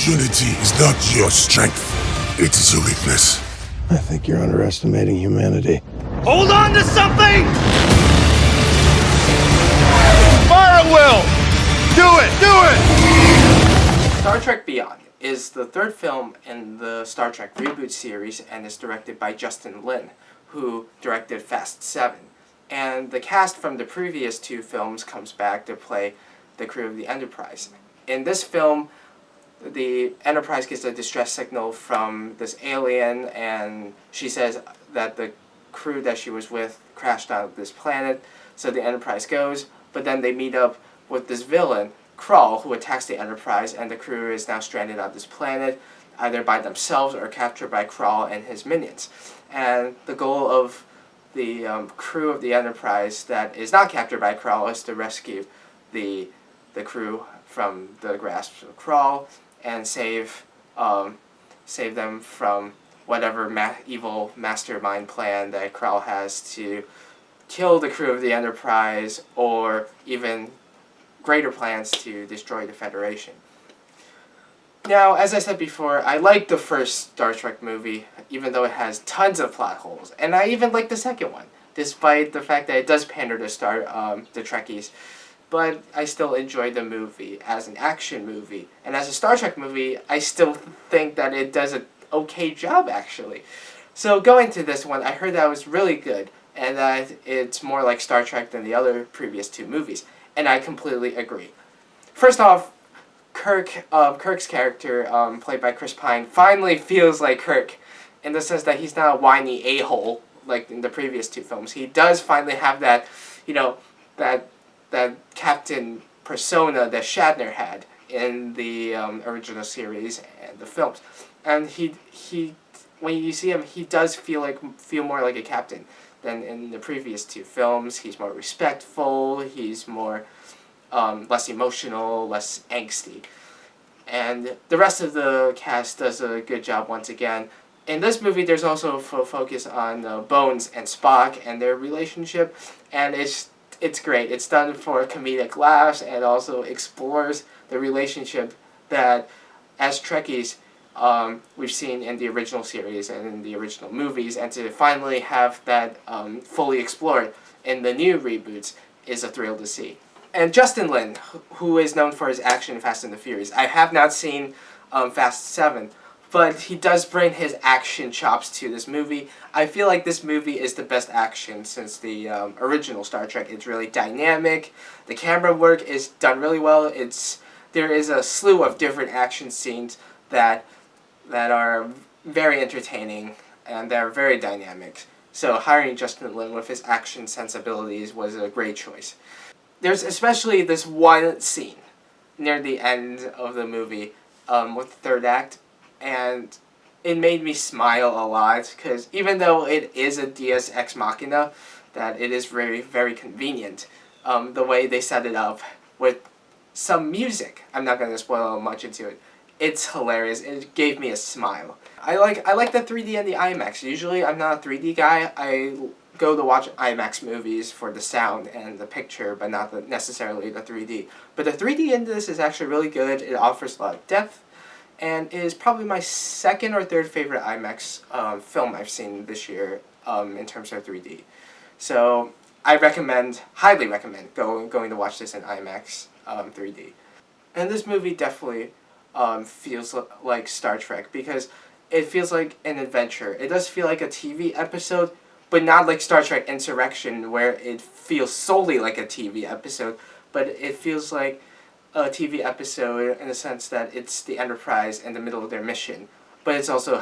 Unity is not your strength. It is your weakness. I think you're underestimating humanity. Hold on to something! Fire at will! Do it! Do it! Star Trek Beyond is the third film in the Star Trek reboot series and is directed by Justin Lin, who directed Fast 7. And the cast from the previous two films comes back to play the crew of the Enterprise. In this film, the Enterprise gets a distress signal from this alien, and she says that the crew that she was with crashed on this planet, so the Enterprise goes, but then they meet up with this villain, Krall, who attacks the Enterprise, and the crew is now stranded on this planet, either by themselves or captured by Krall and his minions. And the goal of the crew of the Enterprise that is not captured by Krall is to rescue the crew from the grasp of Krall and save them from whatever evil mastermind plan that Krall has to kill the crew of the Enterprise, or even greater plans to destroy the Federation. Now, as I said before, I like the first Star Trek movie, even though it has tons of plot holes, and I even like the second one, despite the fact that it does pander to the Trekkies. But I still enjoy the movie as an action movie, and as a Star Trek movie, I still think that it does an okay job, actually. So going to this one, I heard that it was really good, and that it's more like Star Trek than the other previous two movies, and I completely agree. First off, Kirk's character, played by Chris Pine, finally feels like Kirk, in the sense that he's not a whiny a-hole like in the previous two films. He does finally have that, that captain persona that Shatner had in the original series and the films, and he when you see him, he does feel more like a captain than in the previous two films. He's more respectful. He's more less emotional, less angsty. And the rest of the cast does a good job once again. In this movie, there's also a focus on Bones and Spock and their relationship, and it's great. It's done for comedic laughs and also explores the relationship that, as Trekkies, we've seen in the original series and in the original movies, and to finally have that fully explored in the new reboots is a thrill to see. And Justin Lin, who is known for his action in Fast and the Furious. I have not seen Fast 7, but he does bring his action chops to this movie. I feel like this movie is the best action since the original Star Trek. It's really dynamic. The camera work is done really well. There is a slew of different action scenes that are very entertaining and they're very dynamic. So hiring Justin Lin with his action sensibilities was a great choice. There's especially this one scene near the end of the movie with the third act, and it made me smile a lot, because even though it is a Deus Ex Machina, that it is very, very convenient, the way they set it up with some music, I'm not going to spoil much into it, it's hilarious. It gave me a smile. I like the 3D and the IMAX. Usually I'm not a 3D guy. I go to watch IMAX movies for the sound and the picture, but not necessarily the 3D. But the 3D in this is actually really good. It offers a lot of depth, and is probably my second or third favorite IMAX film I've seen this year in terms of 3D. So I highly recommend going to watch this in IMAX 3D. And this movie definitely feels like Star Trek, because it feels like an adventure. It does feel like a TV episode, but not like Star Trek Insurrection, where it feels solely like a TV episode, but it feels like a TV episode in the sense that it's the Enterprise in the middle of their mission, but it's also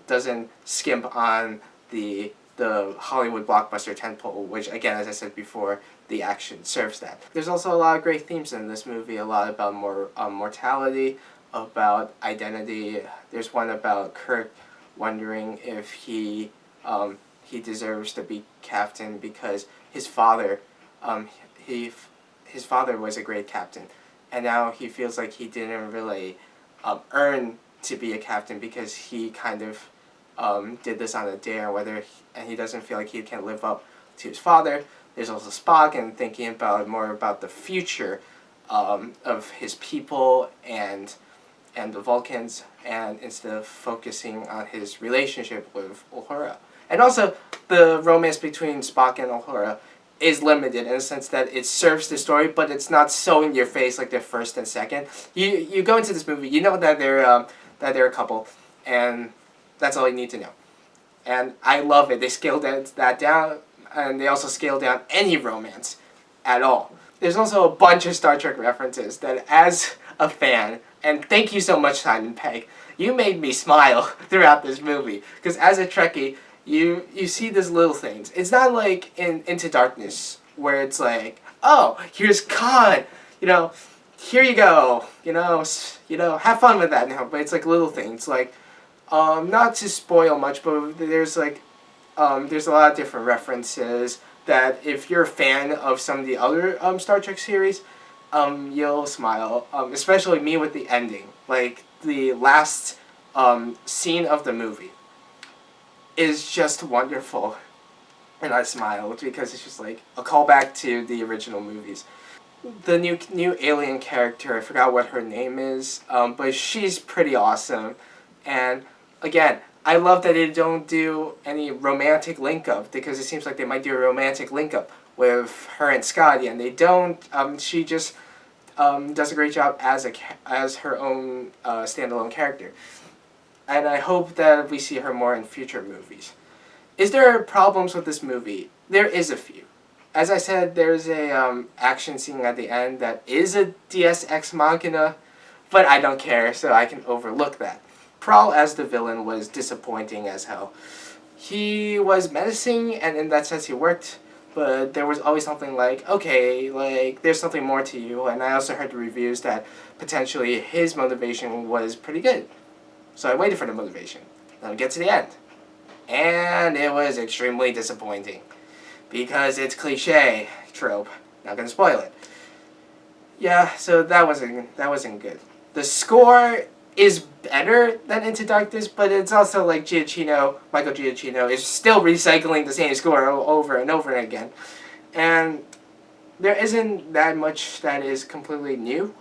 doesn't skimp on the Hollywood blockbuster tentpole, which, again, as I said before, the action serves that. There's also a lot of great themes in this movie, a lot about mortality, about identity. There's one about Kirk wondering if he deserves to be captain because his father was a great captain, and now he feels like he didn't really earn to be a captain because he kind of did this on a dare, and he doesn't feel like he can live up to his father. There's also Spock, and thinking more about the future of his people and and the Vulcans, and instead of focusing on his relationship with Uhura. And also, the romance between Spock and Uhura is limited in the sense that it serves the story, but it's not so in your face like the first and second. You go into this movie, you know that they're a couple, and that's all you need to know. And I love it. They scaled that down, and they also scaled down any romance at all. There's also a bunch of Star Trek references that, as a fan, and thank you so much, Simon Pegg, you made me smile throughout this movie. Because as a Trekkie, you see these little things. It's not like in Into Darkness, where it's like, oh, here's Khan, here you go, have fun with that now. But it's like little things, like, not to spoil much, but there's like, there's a lot of different references that if you're a fan of some of the other Star Trek series, you'll smile. Especially me with the ending, like the last scene of the movie is just wonderful, and I smiled because it's just like a callback to the original movies. The new alien character, I forgot what her name is, but she's pretty awesome. And again, I love that they don't do any romantic link-up, because it seems like they might do a romantic link-up with her and Scotty, and they don't. She just does a great job as her own standalone character. And I hope that we see her more in future movies. Is there problems with this movie? There is a few. As I said, there's a action scene at the end that is a Deus Ex Machina, but I don't care, so I can overlook that. Prowl as the villain was disappointing as hell. He was menacing, and in that sense he worked, but there was always something like, okay, like, there's something more to you, and I also heard the reviews that potentially his motivation was pretty good. So I waited for the motivation. Then we get to the end. And it was extremely disappointing. Because it's cliche trope. Not gonna spoil it. Yeah, so that wasn't good. The score is better than Into Darkness, but it's also like Michael Giacchino is still recycling the same score over and over again. And there isn't that much that is completely new.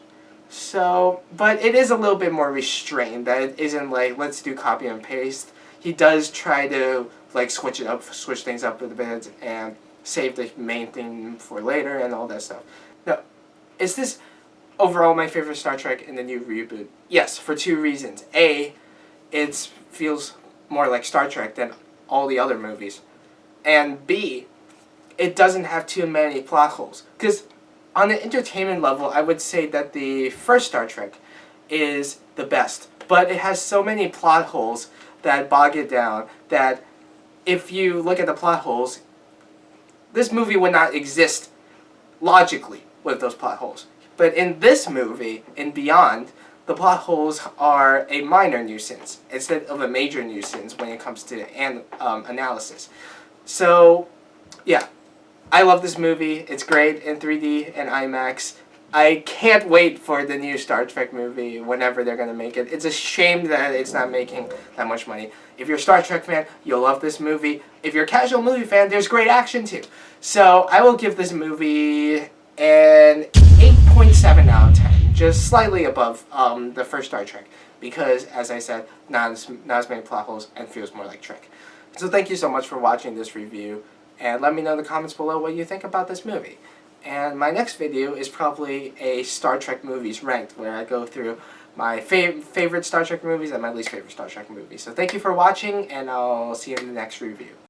So, but it is a little bit more restrained. That it isn't like, let's do copy and paste. He does try to like switch things up a bit, and save the main thing for later and all that stuff. Now, is this overall my favorite Star Trek in the new reboot? Yes, for two reasons. A, it feels more like Star Trek than all the other movies. And B, it doesn't have too many plot holes. Because on the entertainment level, I would say that the first Star Trek is the best. But it has so many plot holes that bog it down that if you look at the plot holes, this movie would not exist logically with those plot holes. But in this movie, in Beyond, the plot holes are a minor nuisance instead of a major nuisance when it comes to analysis. So, yeah. I love this movie. It's great in 3D and IMAX. I can't wait for the new Star Trek movie whenever they're going to make it. It's a shame that it's not making that much money. If you're a Star Trek fan, you'll love this movie. If you're a casual movie fan, there's great action too. So I will give this movie an 8.7 out of 10. Just slightly above the first Star Trek. Because, as I said, not as many plot holes and feels more like Trek. So thank you so much for watching this review. And let me know in the comments below what you think about this movie. And my next video is probably a Star Trek movies ranked, where I go through my favorite Star Trek movies and my least favorite Star Trek movies. So thank you for watching, and I'll see you in the next review.